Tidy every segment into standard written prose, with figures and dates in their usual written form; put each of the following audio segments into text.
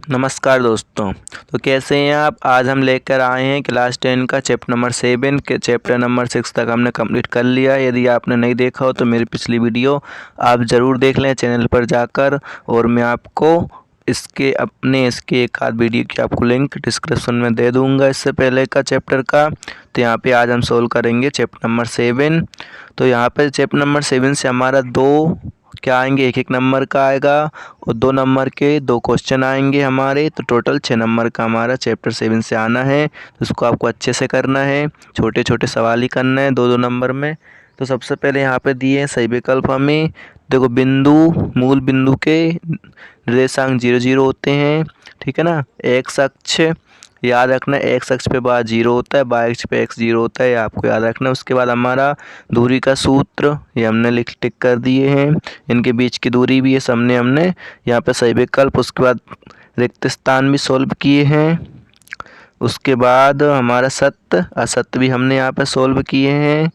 नमस्कार दोस्तों। तो कैसे हैं आप। आज हम लेकर आए हैं क्लास 10 का चैप्टर नंबर 7 के चैप्टर नंबर 6 तक हमने कंप्लीट कर लिया। यदि आपने नहीं देखा हो तो मेरी पिछली वीडियो आप ज़रूर देख लें चैनल पर जाकर, और मैं आपको इसके एक आध वीडियो की आपको लिंक डिस्क्रिप्शन में दे दूंगा इससे पहले का चैप्टर का। तो यहाँ पे आज हम सोल्व करेंगे चैप्टर नंबर 7। तो यहाँ पे चैप्टर नंबर 7 से हमारा दो क्या आएंगे, एक नंबर का आएगा और 2 नंबर के 2 क्वेश्चन आएंगे हमारे। तो टोटल 6 नंबर का हमारा चैप्टर 7 से आना है। तो उसको आपको अच्छे से करना है, छोटे छोटे सवाल ही करना है 2-2 नंबर में। तो सबसे पहले यहाँ पे दिए हैं सही विकल्प हमें। देखो, मूल बिंदु के निर्देशांक 0-0 होते हैं, ठीक है ना। एक्स अक्ष याद रखना, एक्स अक्ष पे बार 0 होता है, वाई अक्ष पे x 0 होता है, आपको याद रखना। उसके बाद हमारा दूरी का सूत्र ये हमने टिक कर दिए हैं। इनके बीच की दूरी भी ये सामने हमने यहाँ पे सही विकल्प। उसके बाद रिक्त स्थान भी सोल्व किए हैं। उसके बाद हमारा सत्य असत्य भी हमने यहाँ पे सोल्व किए हैं।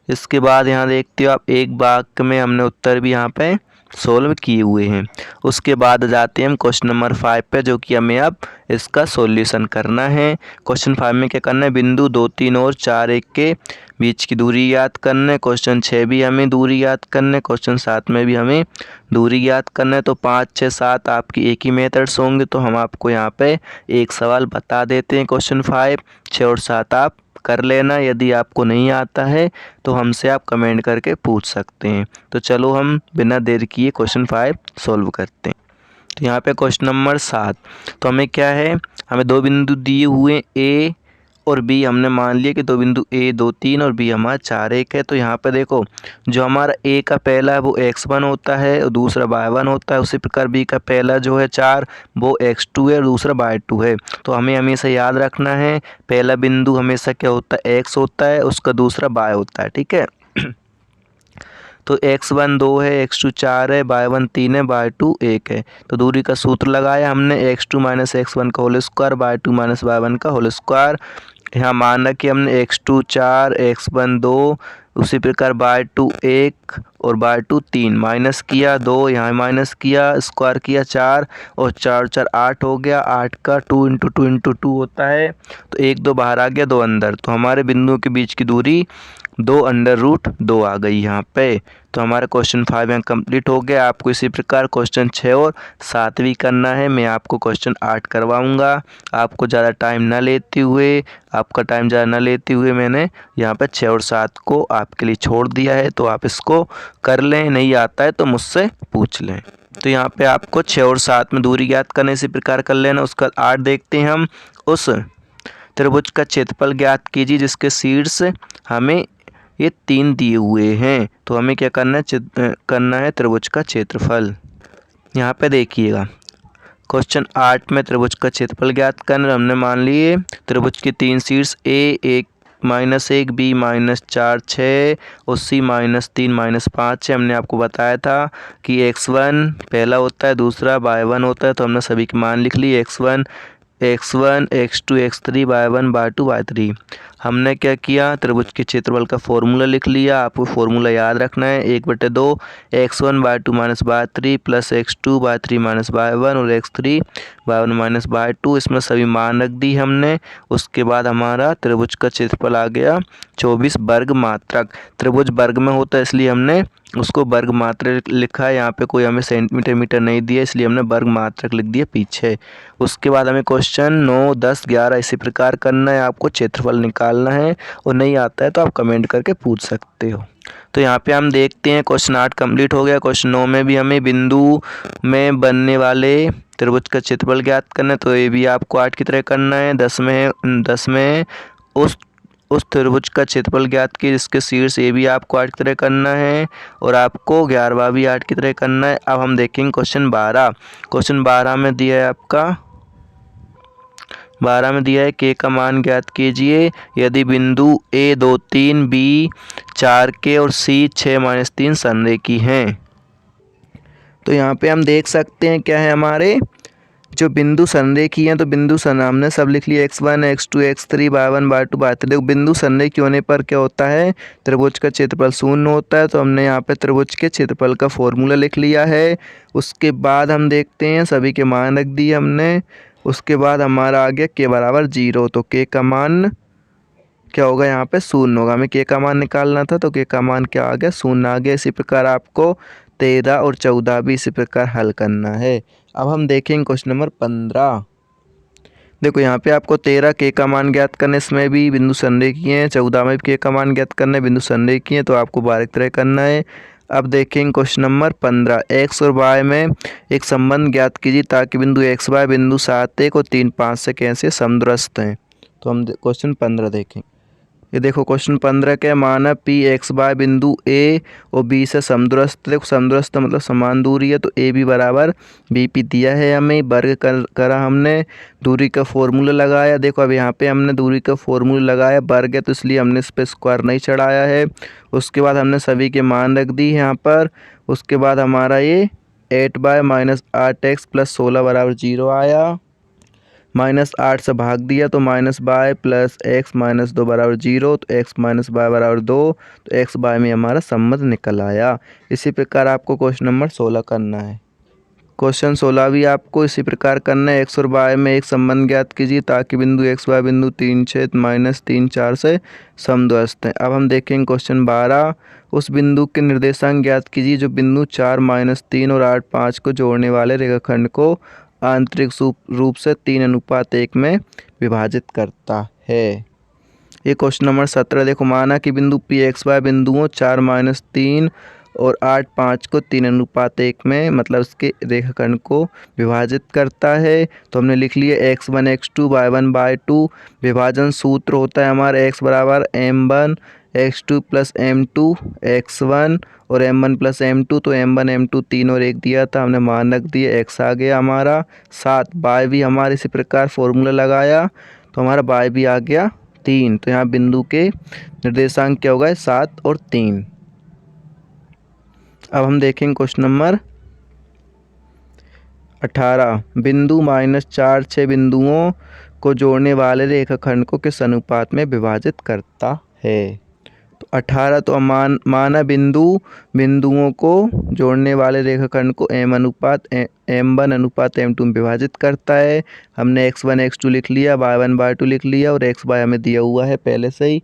इसके बाद यहाँ देखते हो आप, एक वाक्य में हमने उत्तर भी यहाँ पे सोल्व किए हुए हैं। उसके बाद जाते हैं हम क्वेश्चन नंबर 5 पे, जो कि हमें अब इसका सॉल्यूशन करना है। क्वेश्चन 5 में क्या करना है, बिंदु 2, 3 और 4, 1 के बीच की दूरी याद करना है। क्वेश्चन 6 भी हमें दूरी याद करना है। क्वेश्चन 7 में भी हमें दूरी याद करना है। तो 5, 6, 7 आपकी एक ही मेथड्स होंगे। तो हम आपको यहाँ पे एक सवाल बता देते हैं। क्वेश्चन 5, 6 और 7 आप कर लेना। यदि आपको नहीं आता है तो हमसे आप कमेंट करके पूछ सकते हैं। तो चलो हम बिना देर किए क्वेश्चन 5 सॉल्व करते हैं। तो यहाँ पे क्वेश्चन नंबर 7, तो हमें क्या है, हमें 2 बिंदु दिए हुए ए और बी। हमने मान लिया कि 2 बिंदु ए 2, 3 और बी हमारा 4, 1 है। तो यहाँ पे देखो, जो हमारा ए का पहला है वो x1 होता है और दूसरा y1 होता है। उसी प्रकार बी का पहला जो है 4 वो x2 है और दूसरा y2 है। तो हमें हमेशा याद रखना है, पहला बिंदु हमेशा क्या होता है, x होता है, उसका दूसरा y होता है, ठीक है। तो x1 2 है, x2 4 है, y1 3 है, y2 1 है। तो दूरी का सूत्र लगाया हमने, x2 माइनस x1 का whole square, y2 minus y1 का होल स्क्वायर। यहाँ मान रखिए हमने x2 4, x1 2, उसी प्रकार y2 1 और y2 3, माइनस किया 2, यहाँ माइनस किया, स्क्वायर किया 4 और 4 4 8 हो गया। 8 का 2 इंटू 2 इंटू 2 होता है। तो 1 2 बाहर आ गया, 2 अंदर। तो हमारे बिंदुओं के बीच की दूरी 2 अंडर रूट 2 आ गई यहाँ पे। तो हमारा क्वेश्चन 5 यहाँ कंप्लीट हो गया। आपको इसी प्रकार क्वेश्चन 6 और 7 भी करना है। मैं आपको क्वेश्चन 8 करवाऊँगा। आपको ज़्यादा टाइम ना लेते हुए, आपका टाइम ज़्यादा ना लेते हुए मैंने यहाँ पे 6 और 7 को आपके लिए छोड़ दिया है। तो आप इसको कर लें, नहीं आता है तो मुझसे पूछ लें। तो यहाँ पे आपको 6 और 7 में दूरी ज्ञात करने इसी प्रकार कर लेना। उसका 8 देखते हैं हम। उस त्रिभुज का क्षेत्रफल ज्ञात कीजिए जिसके शीर्ष हमें ये 3 दिए हुए हैं। तो हमें क्या करना है त्रिभुज का क्षेत्रफल। यहाँ पे देखिएगा, क्वेश्चन 8 में त्रिभुज का क्षेत्रफल ज्ञात करना। हमने मान लिए त्रिभुज के 3 शीर्ष ए 1 -1 बी -4 6 और सी -3 -5 है। हमने आपको बताया था कि x1 पहला होता है, दूसरा y1 होता है। तो हमने सभी के मान लिख लिए, x1 x2 x3 y1 y2 y3। हमने क्या किया, त्रिभुज के क्षेत्रफल का फॉर्मूला लिख लिया। आपको फॉर्मूला याद रखना है, 1/2 x1 y2 minus y3 plus x2 y3 minus y1 और x3 y1 माइनस y2। इसमें सभी मान रख दी हमने। उसके बाद हमारा त्रिभुज का क्षेत्रफल आ गया 24 वर्ग मात्रक। त्रिभुज वर्ग में होता है इसलिए हमने उसको वर्ग मात्रक लिखा है। यहाँ पे कोई हमें सेंटीमीटर मीटर नहीं दिया, इसलिए हमने वर्ग मात्रक लिख दिया पीछे। उसके बाद हमें क्वेश्चन 9 10 11 इसी प्रकार करना है। आपको क्षेत्रफल निकालना है और नहीं आता है तो आप कमेंट करके पूछ सकते हो। तो यहाँ पे हम देखते हैं क्वेश्चन 8 कंप्लीट हो गया। क्वेश्चन 9 में भी हमें बिंदु में बनने वाले त्रिभुज का क्षेत्रफल ज्ञात करना है। तो ये भी आपको 8 की तरह करना है। 10 में उस त्रिभुज का क्षेत्रफल ज्ञात कीजिए जिसके शीर्ष ए भी आपको 8 की तरह करना है और आपको 11वां भी 8 की तरह करना है। अब हम देखेंगे क्वेश्चन 12। क्वेश्चन 12 में दिया है आपका 12 में दिया है के का मान ज्ञात कीजिए यदि बिंदु ए 2 3 बी 4 के और सी 6 -3 संरेखी हैं। तो यहाँ पे हम देख सकते हैं क्या है, हमारे जो बिंदु संरेखीय हैं तो बिंदु हमने सब लिख लिया x1 x2 x3 y1 y2 y3। देखो बिंदु संरेखी होने पर क्या होता है, त्रिभुज का क्षेत्रफल शून्य होता है। तो हमने यहाँ पे त्रिभुज के क्षेत्रफल का फॉर्मूला लिख लिया है। उसके बाद हम देखते हैं, सभी के मान रख दिए हमने। उसके बाद हमारा आ गया k बराबर 0। तो k का मान क्या होगा, यहाँ पे शून्य होगा। हमें k का मान निकालना था तो k का मान क्या आ गया, शून्य आ गया। इसी प्रकार आपको 13 और 14 भी इसी प्रकार हल करना है। अब हम देखेंगे क्वेश्चन नंबर 15। देखो यहाँ पे आपको 13 k का मान ज्ञात करना है, इसमें भी बिंदु संरेखीय है। 14 में भी k का मान ज्ञात करना है, बिंदु संरेखीय है। तो आपको बारीक तरह करना है। अब देखेंगे क्वेश्चन नंबर 15। x और y में एक संबंध ज्ञात कीजिए ताकि बिंदु x y बिंदु 7 1 और 3 5 से कैसे समदूरस्थ हैं। तो हम क्वेश्चन 15 देखें। ये देखो क्वेश्चन 15 के माना पी एक्स वाई बिंदु ए और बी से समदूरस्थ। देखो समदूरस्थ मतलब समान दूरी है, तो ए बी बराबर बी पी दिया है हमें। वर्ग करा हमने, दूरी का फॉर्मूला लगाया। देखो अब यहाँ पे हमने दूरी का फॉर्मूला लगाया, वर्ग है तो इसलिए हमने इस पर स्क्वायर नहीं चढ़ाया है। उसके बाद हमने सभी के मान रख दी यहाँ पर। उसके बाद हमारा ये 8y माइनस 8x प्लस 16 बराबर 0 आया। -8 से भाग दिया तो -y प्लस x माइनस 2 बराबर 0। तो x माइनस वाई बराबर 2। तो x y में हमारा संबंध निकल आया। इसी प्रकार आपको क्वेश्चन नंबर 16 करना है। क्वेश्चन 16 भी आपको इसी प्रकार करना है। x और y में एक संबंध ज्ञात कीजिए ताकि बिंदु x y बिंदु 3 6 -3 4 से समदूरस्थ हैं। अब हम देखेंगे क्वेश्चन 12। उस बिंदु के निर्देशांक ज्ञात कीजिए जो बिंदु 4 -3 और 8 5 को जोड़ने वाले रेखाखंड को आंतरिक रूप से 3:1 में विभाजित करता है। ये क्वेश्चन नंबर 17। देखो माना कि बिंदु पी एक्स वाई बिंदुओं 4 -3 और 8 5 को 3:1 में मतलब इसके रेखाखंड को विभाजित करता है। तो हमने लिख लिया x1 x2 y1 y2। विभाजन सूत्र होता है हमारा x बराबर m1 x2 plus m2 x1 और m1 प्लस m2। तो m1 m2 3 और 1 दिया था, हमने मान रख दिया, x आ गया हमारा 7। y भी हमारे इसी प्रकार फॉर्मूला लगाया तो हमारा y भी आ गया 3। तो यहाँ बिंदु के निर्देशांक क्या होगा, 7 और 3। अब हम देखेंगे क्वेश्चन नंबर 18। बिंदु -4 6 बिंदुओं को जोड़ने वाले रेखाखंड को किस अनुपात में विभाजित करता है। तो 18 तो माना बिंदुओं को जोड़ने वाले रेखाखंड को m1 अनुपात m2 में विभाजित करता है। हमने x1 x2 लिख लिया, y1 y2 लिख लिया और x y हमें दिया हुआ है पहले से ही।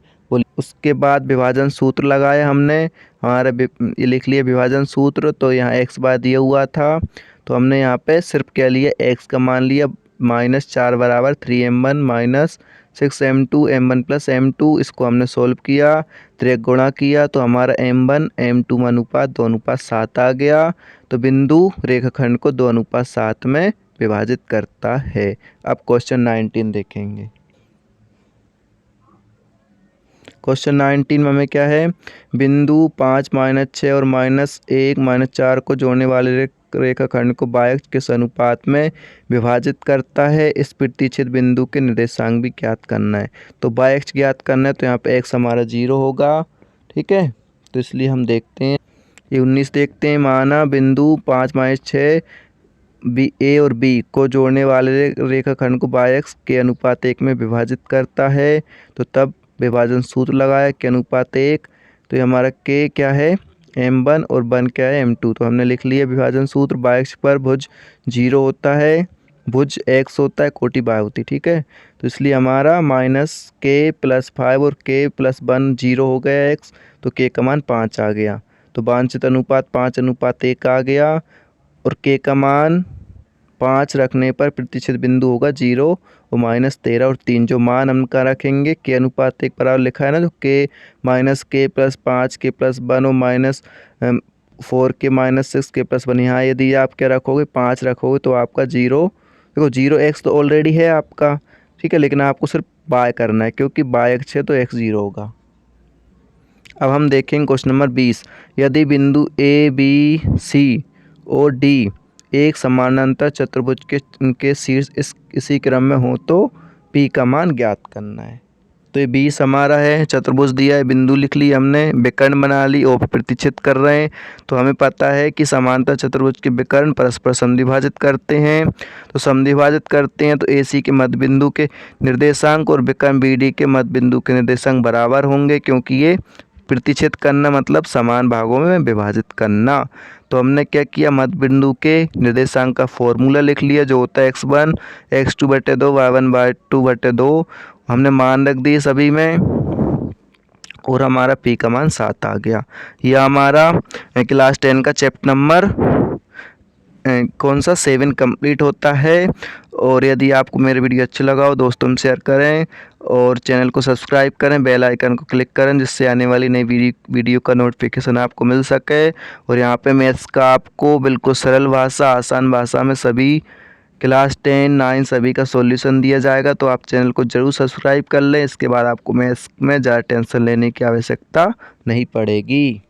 उसके बाद विभाजन सूत्र लगाया हमने, हमारा ये लिख लिया विभाजन सूत्र। तो यहाँ x y दिया हुआ था तो हमने यहाँ पे सिर्फ क्या लिया, x का मान लिया -4 बराबर 3m1 minus 6m2 m1 plus m2। इसको हमने सोल्व किया, त्रिक गुणा किया तो हमारा m1 m2 अनुपात 2:7 आ गया। तो बिंदु रेखाखंड को 2:7 में विभाजित करता है। अब क्वेश्चन 19 देखेंगे। क्वेश्चन 19 में हमें क्या है, बिंदु 5 -6 और -1 -4 को जोड़ने वाले रेखाखंड को बायक्ष किस अनुपात में विभाजित करता है। इस प्रतिच्छेद बिंदु के निर्देशांक भी ज्ञात करना है। तो बायक्ष ज्ञात करना है तो यहाँ पे x हमारा 0 होगा, ठीक है। तो इसलिए हम देखते हैं ये 19 देखते हैं। माना बिंदु 5 -6 a और b को जोड़ने वाले रेखाखंड को बायक्ष के अनुपात 1 में विभाजित करता है। तो तब विभाजन सूत्र लगाया के अनुपात 1। तो ये हमारा k क्या है, m1 और 1 क्या है, m2। तो हमने लिख लिया विभाजन सूत्र। बायक्ष पर भुज 0 होता है, भुज x होता है, कोटि y होती है, ठीक है। तो इसलिए हमारा -k + 5 और k + 1 0 हो गया x। तो k का मान 5 आ गया। तो वांछित अनुपात 5:1 आ गया और k का मान 5 रखने पर प्रतिच्छेद बिंदु होगा 0 और -13 और 3। जो मान हम का रखेंगे k अनुपात 1 बराबर लिखा है ना, तो k -k + 5 k + 1 और -4k -6 k + 1। यहाँ यदि आप क्या रखोगे, 5 रखोगे तो आपका 0, देखो 0x तो ऑलरेडी है आपका, ठीक है, लेकिन आपको सिर्फ बाय करना है क्योंकि बायक्ष है तो x 0 होगा। अब हम देखेंगे क्वेश्चन नंबर 20। यदि बिंदु a b c और d एक समानांतर चतुर्भुज के शीर्ष इसी क्रम में हो तो p का मान ज्ञात करना है। तो ये 20 हमारा है, चतुर्भुज दिया है, बिंदु लिख ली हमने, विकर्ण बना ली, ओ पे प्रतिच्छेद कर रहे हैं। तो हमें पता है कि समांतर चतुर्भुज के विकर्ण परस्पर समद्विभाजित करते हैं। तो समद्विभाजित करते हैं तो AC के मध्य बिंदु के निर्देशांक और विकर्ण BD के मध्य बिंदु के निर्देशांक बराबर होंगे, क्योंकि ये प्रतिच्छेद करना मतलब समान भागों में विभाजित करना। तो हमने क्या किया, मध्य बिंदु के निर्देशांक का फॉर्मूला लिख लिया, जो होता है x1 x2/2 y1/2/2। हमने मान रख दिए सभी में और हमारा P का मान 7 आ गया। यह हमारा क्लास 10 का चैप्टर नंबर कौन सा 7 कंप्लीट होता है। और यदि आपको मेरे वीडियो अच्छा लगा हो दोस्तों में शेयर करें और चैनल को सब्सक्राइब करें, बेल आइकन को क्लिक करें, जिससे आने वाली नई वीडियो का नोटिफिकेशन आपको मिल सके। और यहाँ पे मैथ्स का आपको बिल्कुल सरल भाषा, आसान भाषा में सभी क्लास 10, 9 सभी का सॉल्यूशन दिया जाएगा। तो आप चैनल को ज़रूर सब्सक्राइब कर लें, इसके बाद आपको मैथ्स में ज़्यादा टेंशन लेने की आवश्यकता नहीं पड़ेगी।